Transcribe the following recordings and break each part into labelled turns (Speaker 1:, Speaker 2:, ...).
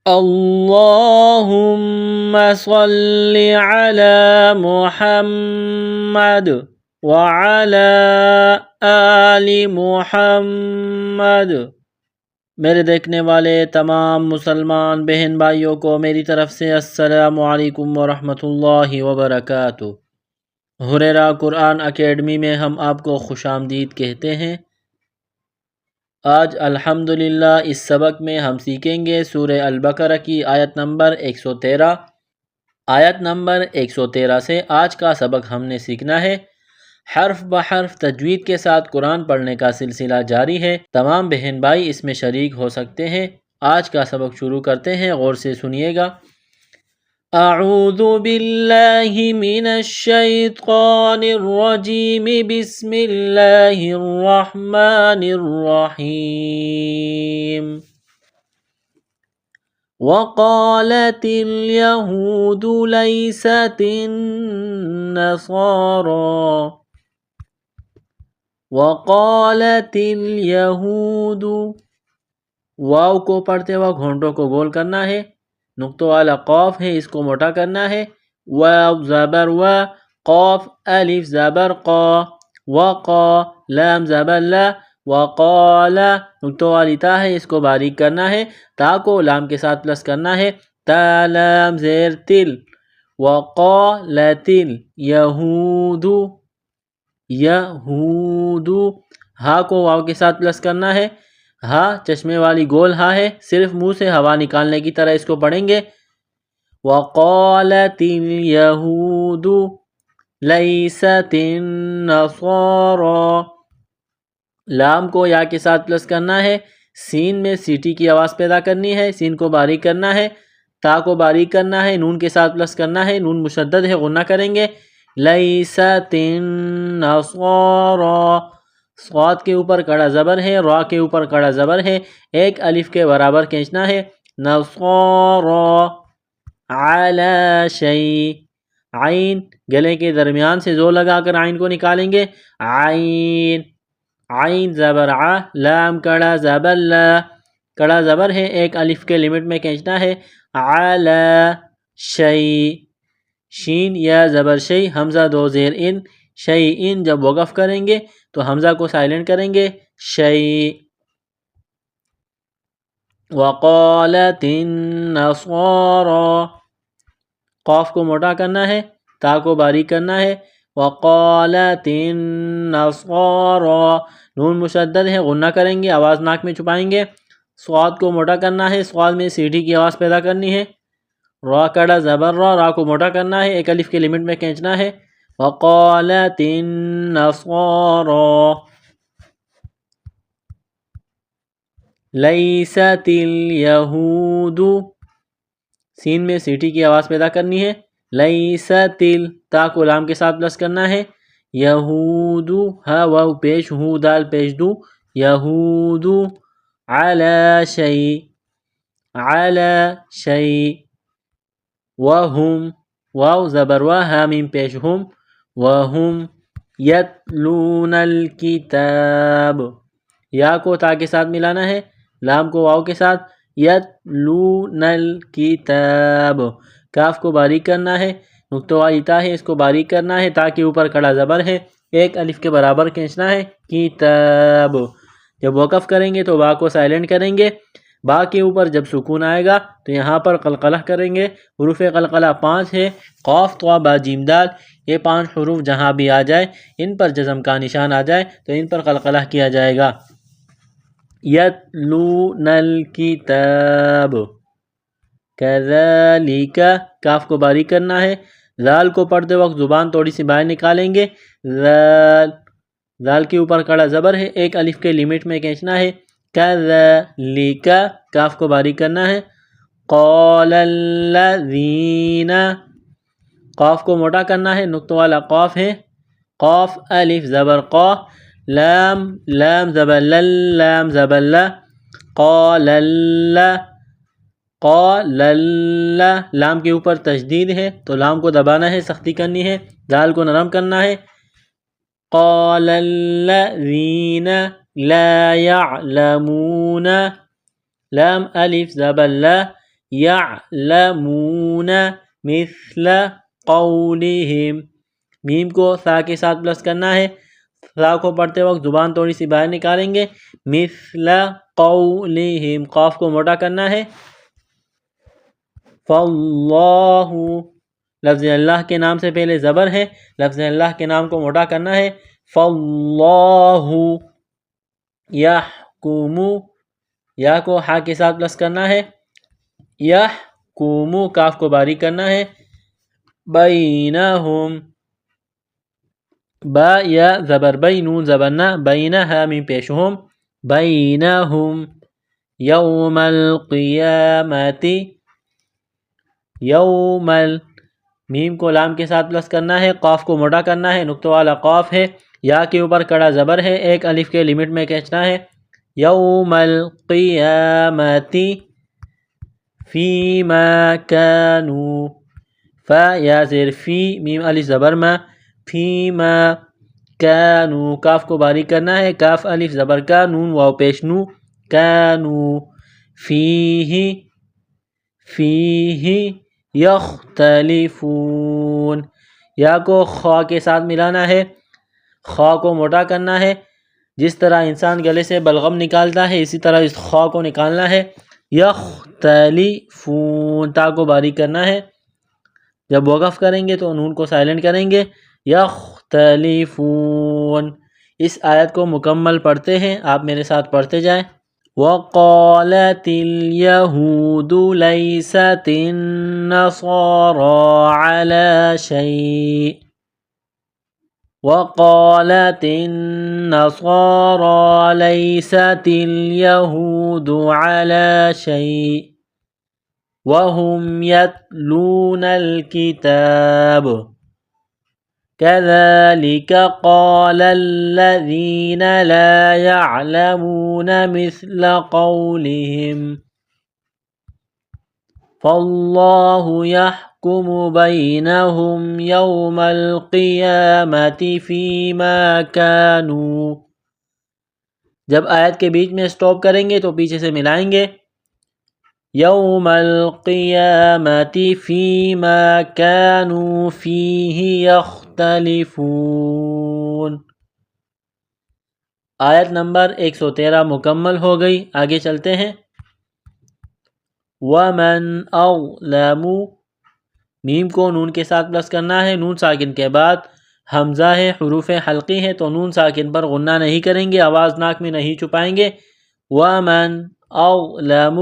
Speaker 1: اللهم صل على محمد وعلى آل محمد۔ میرے دیکھنے والے تمام مسلمان بہن بھائیوں کو میری طرف سے السلام علیکم ورحمۃ اللہ وبرکاتہ۔ ہریرہ قرآن اکیڈمی میں ہم آپ کو خوش آمدید کہتے ہیں۔ آج الحمدللہ اس سبق میں ہم سیکھیں گے سورہ البقرہ کی آیت نمبر 113۔ آیت نمبر 113 سے آج کا سبق ہم نے سیکھنا ہے۔ حرف بحرف تجوید کے ساتھ قرآن پڑھنے کا سلسلہ جاری ہے۔ تمام بہن بھائی اس میں شریک ہو سکتے ہیں۔ آج کا سبق شروع کرتے ہیں، غور سے سنیے گا۔ اعوذ باللہ من الشیطان الرجیم، بسم اللہ الرحمن الرحیم۔ وقالت اليہود لیست النصارى، وقالت اليہود، واو کو پڑھتے وقت ہونٹوں کو گول کرنا ہے۔ نقطوں والا قاف ہے، اس کو موٹا کرنا ہے۔ واو زبر و، قاف الف زبر قا، وقا لام زبر لا، وقال نقطوں والی تا ہے، اس کو باریک کرنا ہے۔ تا کو لام کے ساتھ پلس کرنا ہے۔ تا لام زیر تل، وقالت الیہود، یہود۔ ہا کو واو کے ساتھ پلس کرنا ہے۔ ہا چشمے والی گول ہا ہے، صرف منہ سے ہوا نکالنے کی طرح اس کو پڑھیں گے۔ وقالت الیہود لیست النصارى، لام کو یا کے ساتھ پلس کرنا ہے۔ سین میں سیٹی کی آواز پیدا کرنی ہے، سین کو باریک کرنا ہے۔ تا کو باریک کرنا ہے، نون کے ساتھ پلس کرنا ہے، نون مشدد ہے، غنہ کریں گے۔ لیست النصارى، صاد کے اوپر کڑا زبر ہے، را کے اوپر کڑا زبر ہے، ایک الف کے برابر کھینچنا ہے۔ نصارى علی شیء، عین گلے کے درمیان سے زور لگا کر عین کو نکالیں گے۔ عین، عین زبر ع، لام کڑا زبر لا، کڑا زبر ہے، ایک الف کے لمٹ میں کھینچنا ہے۔ علی شیء، شین یا زبر شی، حمزہ دو زیر ان، شیئن جب وقف کریں گے تو حمزہ کو سائلنٹ کریں گے۔ شیء۔ وقالت النصارى، قاف کو موٹا کرنا ہے، تا کو باریک کرنا ہے۔ وقالت النصارى، نون مشدد ہے، غنہ کریں گے، آواز ناک میں چھپائیں گے۔ صاد کو موٹا کرنا ہے، صاد میں سیٹھی کی آواز پیدا کرنی ہے۔ را کڑا زبر را، را کو موٹا کرنا ہے، ایک الف کے لمٹ میں کھینچنا ہے۔ وقالت النصارى لیست الیہود، سین میں سیٹھی کی آواز پیدا کرنی ہے۔ لیست تا کو لام کے ساتھ پلس کرنا ہے۔ یہود، ہا واو پیش، ہو دال پیش دو، یہود علی شیء، علی شیء۔ وہم، واو زبر و، ہا میم پیش ہم، وہم یتلون الکتاب، یا کو تا کے ساتھ ملانا ہے، لام کو واو کے ساتھ۔ یتلون الکتاب، کاف کو باریک کرنا ہے، نقطوں والی تا ہے، اس کو باریک کرنا ہے، تا کے اوپر کڑا زبر ہے، ایک الف کے برابر کھینچنا ہے۔ کتاب، جب وقف کریں گے تو با کو سائلنٹ کریں گے۔ با کے اوپر جب سکون آئے گا تو یہاں پر قلقلہ کریں گے۔ حروف قلقلہ 5 ہے، قاف طا با جیم دال، یہ 5 حروف جہاں بھی آ جائے ان پر جزم کا نشان آ جائے تو ان پر قلقلہ کیا جائے گا۔ یتلون الکتاب، کذالک، کاف کو باریک کرنا ہے، ذال کو پڑھتے وقت زبان تھوڑی سی باہر نکالیں گے۔ ذال، ذال کے اوپر کڑا زبر ہے، ایک الف کے لمٹ میں کھینچنا ہے۔ کذالک، کاف کو باریک کرنا ہے۔ قال الذین، قاف کو موٹا کرنا ہے، نقطوں والا قاف ہے، قاف الف زبر قا، لام، لام زبر لل، لام زبر لا، قال اللہ، قال اللہ، لام کے اوپر تشدید ہے تو لام کو دبانا ہے، سختی کرنی ہے، دال کو نرم کرنا ہے۔ قال الذین لا يعلمون، لام الف زبر لا، یعلمون مثل قولہم، میم کو سا کے ساتھ پلس کرنا ہے، سا کو پڑھتے وقت زبان تھوڑی سی باہر نکالیں گے، مثل قولہم، قاف کو موٹا کرنا ہے، فاللہ، لفظ اللہ کے نام سے پہلے زبر ہے، لفظ اللہ کے نام کو موٹا کرنا ہے، فاللہ یحکم، یا کو ہا کے ساتھ پلس کرنا ہے، یحکم، کاف کو باریک کرنا ہے، بینہم، با یا زبر بی، نون زبر نا، بینہا میم پیش ہم، بینہم، یوم القیامت، یوم میم کو لام کے ساتھ پلس کرنا ہے، قاف کو موٹا کرنا ہے، نقطہ والا قاف ہے، یا کے اوپر کڑا زبر ہے، ایک الف کے لمٹ میں کھینچنا ہے، یوم القیامت فیما کانوا، فا یا زیر فی، میم الف زبر ما، فیما کانوا، کاف کو باریک کرنا ہے، کاف الف زبر کا، نون واو پیش نو، کانوا، فیہ یختلفون، یا کو خوا کے ساتھ ملانا ہے، خوا کو موٹا کرنا ہے، جس طرح انسان گلے سے بلغم نکالتا ہے اسی طرح اس خوا کو نکالنا ہے، یختلفون، تا کو باریک کرنا ہے، جب وقف کریں گے تو نون کو سائلنٹ کریں گے، یختلفون۔ اس آیت کو مکمل پڑھتے ہیں، آپ میرے ساتھ پڑھتے جائیں۔ وَقَالَتِ الْيَهُودُ لَيْسَتِ النَّصَارَىٰ عَلَىٰ شَيْءٍ وَقَالَتِ النَّصَارَىٰ لَيْسَتِ الْيَهُودُ عَلَىٰ شَيْءٍ وَهُمْ يَتْلُونَ الْكِتَابَ كَذَلِكَ قَالَ الَّذِينَ لَا يَعْلَمُونَ مِثْلَ قَوْلِهِمْ فَاللَّهُ يَحْكُمُ بَيْنَهُمْ يَوْمَ الْقِيَامَةِ فِيمَا كَانُوا، جب آیت کے بیچ میں سٹاپ کریں گے تو پیچھے سے ملائیں گے، یوم القیامت فیما کانوا فیہ یختلفون۔ آیت نمبر 113 مکمل ہو گئی، آگے چلتے ہیں۔ وَمَنْ أَظْلَمُ، میم کو نون کے ساتھ پلس کرنا ہے، نون ساکن کے بعد حمزہ ہے، حروف حلقی ہے تو نون ساکن پر غنہ نہیں کریں گے، آواز ناک میں نہیں چھپائیں گے۔ وَمَنْ أَظْلَمُ،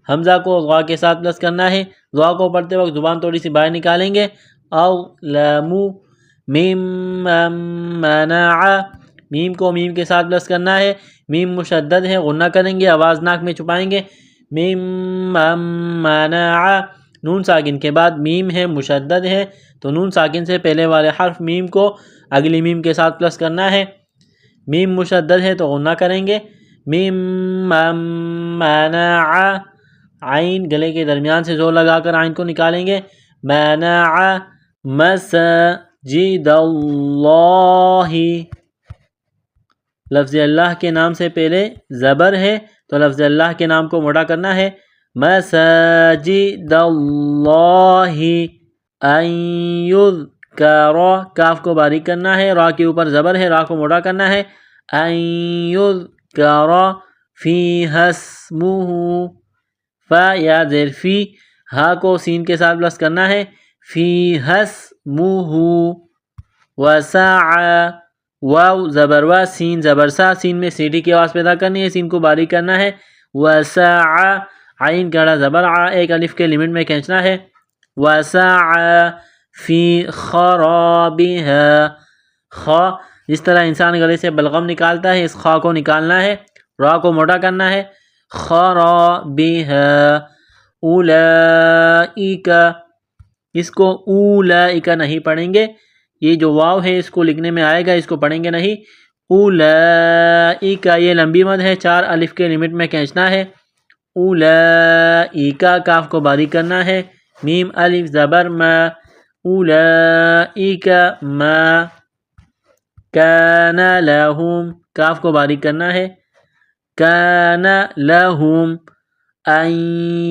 Speaker 1: حمزہ کو غا کے ساتھ پلس کرنا ہے، غا کو پڑھتے وقت زبان تھوڑی سی باہر نکالیں گے، أَظْلَمُ مِمَّن مَنَعَ، میم کو میم کے ساتھ پلس کرنا ہے، میم مشدد ہے، غنہ کریں گے، آواز ناک میں چھپائیں گے، مِمَّن مَنَعَ، نون ساکن کے بعد میم ہے، مشدد ہے تو نون ساکن سے پہلے والے حرف میم کو اگلی میم کے ساتھ پلس کرنا ہے، میم مشدد ہے تو غنہ کریں گے، مِمَّن مَنَعَ، عین گلے کے درمیان سے زور لگا کر عین کو نکالیں گے، مَنَعَ مَسَاجِدَ اللَّهِ، لفظ اللہ کے نام سے پہلے زبر ہے تو لفظ اللہ کے نام کو موٹا کرنا ہے، مساجد اللہ ان یذکر، کاف کو باریک کرنا ہے، را کے اوپر زبر ہے، را کو موٹا کرنا ہے، ان یذکر فیہا اسمہ، فا یا زیر فی، ہا کو سین کے ساتھ پلس کرنا ہے، فیہا اسمہ، وسعی، واو زبر وا، سین زبر سا، سین میں سی ڈی کی آواز پیدا کرنی ہے، سین کو باریک کرنا ہے، وسعی، عین کڑا زبر ع، ایک الف کے لمٹ میں کھینچنا ہے، وسعی فی خرابہا، خا جس طرح انسان گلے سے بلغم نکالتا ہے اس خا کو نکالنا ہے، را کو موٹا کرنا ہے، خرابہا، اولئک، اس کو اولئک نہیں پڑھیں گے، یہ جو واو ہے اس کو لکھنے میں آئے گا، اس کو پڑھیں گے نہیں، اولئک، یہ لمبی مد ہے، 4 الف کے لمٹ میں کھینچنا ہے، اولئک، کاف کو باریک کرنا ہے، میم الف زبر ما، اولئک ما کان لہم، کاف کو باریک کرنا ہے، کان لہم، ان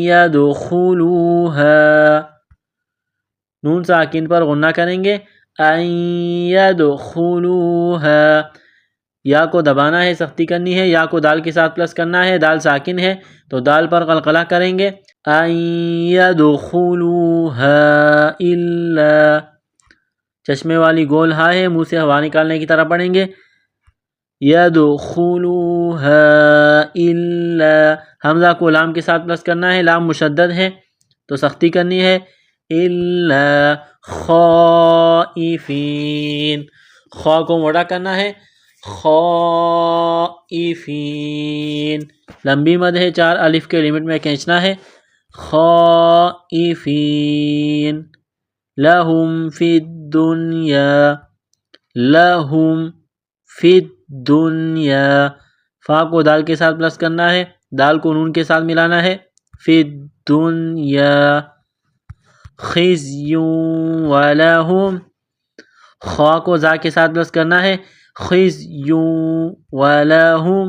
Speaker 1: يدخلوها، نون ساکن پر غنہ کریں گے، ان يدخلوها، یا کو دبانا ہے، سختی کرنی ہے، یا کو دال کے ساتھ پلس کرنا ہے، دال ساکن ہے تو دال پر قلقلہ کریں گے، ان يدخلوها الا، چشمے والی گول ہا ہے، منہ سے ہوا نکالنے کی طرح پڑھیں گے، يدخلوها الا، حمزہ کو لام کے ساتھ پلس کرنا ہے، لام مشدد ہے تو سختی کرنی ہے، الا خائفین، خا کو موڑا کرنا ہے، خائفین، لمبی مد ہے، 4 الف کے لمٹ میں کھینچنا ہے، خائفین، لہم فی الدنیا، لہم فی الدنیا، فا کو دال کے ساتھ پلس کرنا ہے، دال کو نون کے ساتھ ملانا ہے، فی الدنیا خزی ولہم، خا کو زا کے ساتھ پلس کرنا ہے، خزی ولہم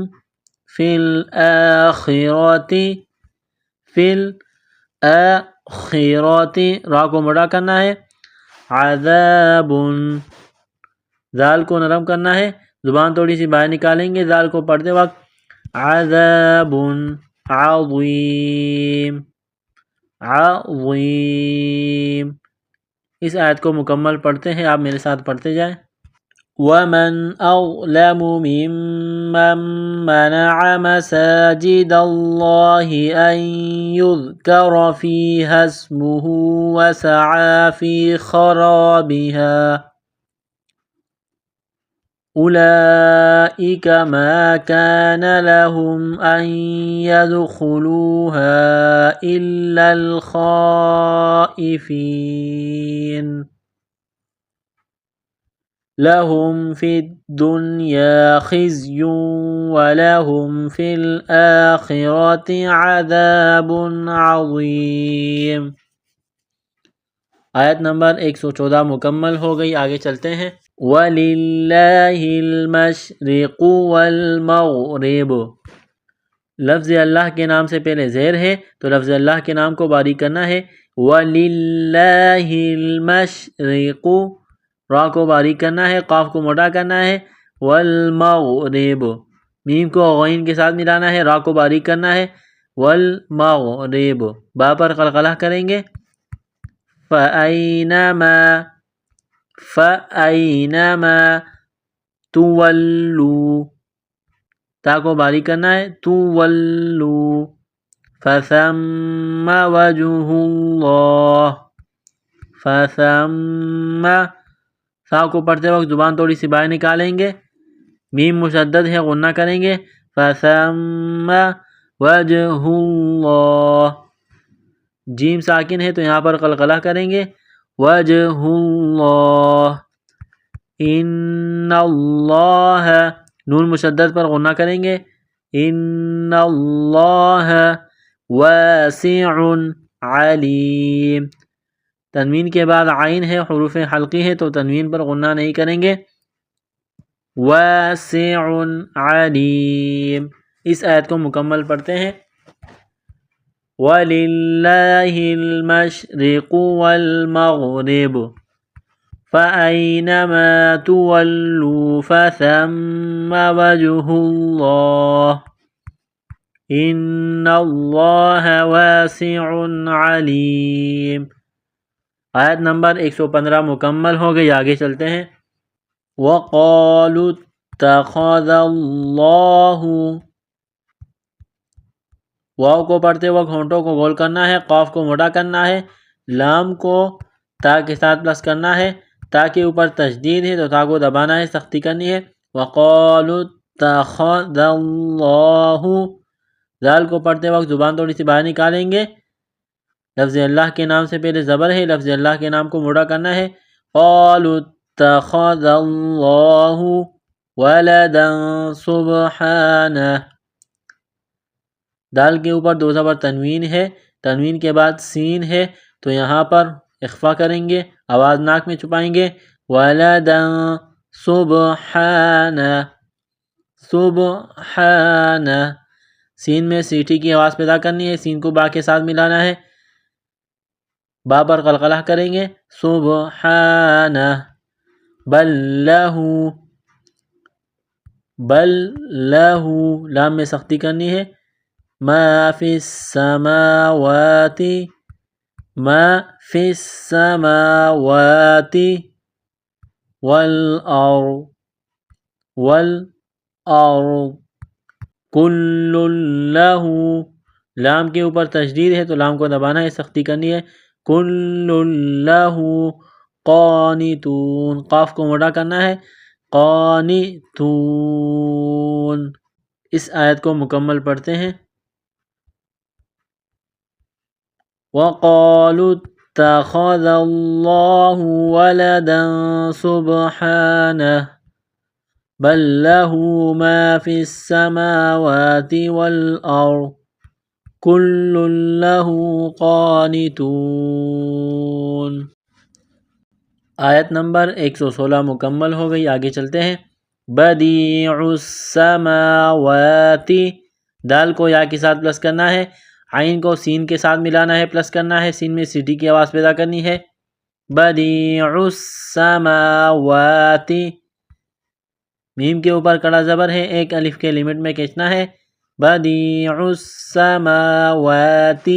Speaker 1: فی الآخرۃ، فی الآخرۃ، را کو مڑا کرنا ہے، عذاب، ذال کو نرم کرنا ہے، زبان تھوڑی سی باہر نکالیں گے ذال کو پڑھتے وقت، عذاب عظیم، عظیم۔ اس آیت کو مکمل پڑھتے ہیں، آپ میرے ساتھ پڑھتے جائیں۔ وَمَنْ أَظْلَمُ مِمَّنْ مَنَعَ مَسَاجِدَ اللَّهِ أَنْ يُذْكَرَ فِيهَا اسْمُهُ وَسَعَى فِي خَرَابِهَا، أُولَئِكَ مَا كَانَ لَهُمْ أَنْ يَدْخُلُوهَا إِلَّا الْخَائِفِينَ، لَهُمْ فِي الدُّنْيَا خِزْيٌ وَلَهُمْ فِي الْآخِرَةِ عَذَابٌ عَظِيمٌ۔ آیت نمبر 114 مکمل ہو گئی، آگے چلتے ہیں۔ وَلِلَّهِ الْمَشْرِقُ وَالْمَغْرِبُ، لفظ اللہ کے نام سے پہلے زیر ہے تو لفظ اللہ کے نام کو باریک کرنا ہے، وَلِلَّهِ الْمَشْرِقُ، را کو باریک کرنا ہے، قاف کو موٹا کرنا ہے، وَالْمَغْرِبُ، میم کو غین کے ساتھ ملانا ہے، را کو باریک کرنا ہے، وَالْمَغْرِبُ، با پر قلقلہ کریں گے، فَأَيْنَمَا، فَأَيْنَمَا تُوَلُّوا، تا کو باریک کرنا ہے، تُوَلُّوا فَثَمَّ وَجْهُ اللَّهِ، فَثَمَّ، سا کو پڑھتے وقت زبان تھوڑی سی باہر نکالیں گے، میم مشدد ہے، غنہ کریں گے، فَثَمَّ وَجْهُ اللَّهِ، جیم ساکن ہے تو یہاں پر قلقلہ کریں گے، وَجْهُ اللَّهِ، اِنَّ اللَّهَ، نون مشدد پر غنہ کریں گے، اِنَّ اللَّهَ وَاسِعٌ عَلِيمٌ، تنوین کے بعد عین ہے، حروف حلقی ہے تو تنوین پر غنہ نہیں کریں گے، وَاسِعٌ عَلِيمٌ۔ اس آیت کو مکمل پڑھتے ہیں۔ وَلِلَّهِ الْمَشْرِقُ وَالْمَغْرِبُ فَأَيْنَمَا تُوَلُّوا فَثَمَّ وَجْهُ اللَّهِ إِنَّ اللَّهَ وَاسِعٌ عَلِيمٌ۔ آیت نمبر 115 مکمل ہو گئی، آگے چلتے ہیں۔ وَقَالُوا اتَّخَذَ اللَّهُ، واو کو پڑھتے وقت ہونٹوں کو گول کرنا ہے، قاف کو موٹا کرنا ہے، لام کو تا کے ساتھ پلس کرنا ہے، تا کے اوپر تشدید ہے تو تا کو دبانا ہے، سختی کرنی ہے، وَقَالُوا اتَّخَذَ اللَّهُ، ذال کو پڑھتے وقت زبان تھوڑی سی باہر نکالیں گے، لفظ اللہ کے نام سے پہلے زبر ہے، لفظ اللہ کے نام کو موٹا کرنا ہے، قَالُوا اتَّخَذَ اللَّهُ وَلَدًا سُبْحَانَهُ، دال کے اوپر 2 زبر تنوین ہے، تنوین کے بعد سین ہے تو یہاں پر اخفا کریں گے، آواز ناک میں چھپائیں گے، وَلَدًا سُبْحَانَهُ، سُبْحَانَهُ، سین میں سیٹی کی آواز پیدا کرنی ہے، سین کو با کے ساتھ ملانا ہے، با پر قلقلہ کریں گے، سبحانہ، بل لہو، بل لہو، لام میں سختی کرنی ہے، ما فی السماوات، ما فی السماوات والارض، والارض، کل لہ، لام کے اوپر تشدید ہے تو لام کو دبانا ہے، سختی کرنی ہے، کل لہ قانتون، قاف کو موٹا کرنا ہے، قانتون۔ اس آیت کو مکمل پڑھتے ہیں۔ وَقَالُوا اتَّخَذَ اللَّهُ وَلَدًا سُبْحَانَهُ بَل لَّهُ مَا فِي السَّمَاوَاتِ وَالْأَرْضِ كُلٌّ لَّهُ قَانِتُونَ۔ آیت نمبر 116 مکمل ہو گئی، آگے چلتے ہیں۔ بدیع السماوات، دال کو یا کے ساتھ پلس کرنا ہے، عین کو سین کے ساتھ ملانا ہے، پلس کرنا ہے، سین میں سیٹی کی آواز پیدا کرنی ہے، بدیع السماوات، میم کے اوپر کڑا زبر ہے، ایک الف کے لمٹ میں کھینچنا ہے، بدیع السماوات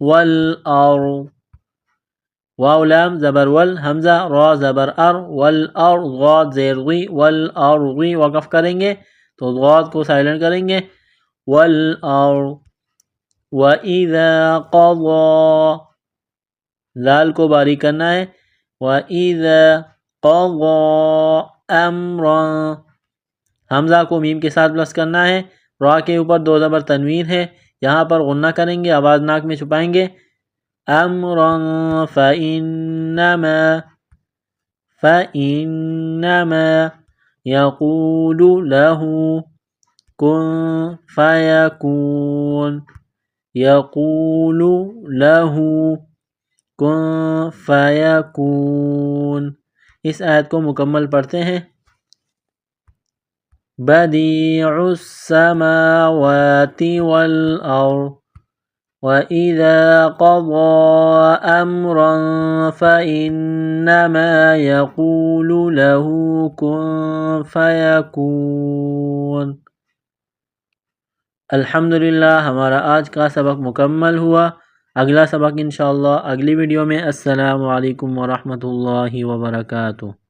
Speaker 1: والارض، واو لام زبر ول، حمزہ را زبر ار، والارض غاد زیر غی، والارض وقف کریں گے تو غاد کو سائلنٹ کریں گے، والارض، وَإِذَا قَضَى، لال کو باریک کرنا ہے، وَإِذَا قَضَى أَمْرًا، حمزہ کو میم کے ساتھ پلس کرنا ہے، را کے اوپر دو زبر تنوین ہے، یہاں پر غنہ کریں گے، آواز ناک میں چھپائیں گے، أَمْرًا فَإِنَّمَا يَقُولُ لَهُ كُن فَيَكُونُ، یقول لہ کن فیکون۔ اس آیت کو مکمل پڑھتے ہیں۔ بدیع السماوات والارض وَإِذَا قَضَى أَمْرًا فَإِنَّمَا يَقُولُ لَهُ كُن فَيَكُونُ۔ الحمدللہ ہمارا آج کا سبق مکمل ہوا، اگلا سبق انشاءاللہ اگلی ویڈیو میں۔ السلام علیکم ورحمۃ اللہ وبرکاتہ۔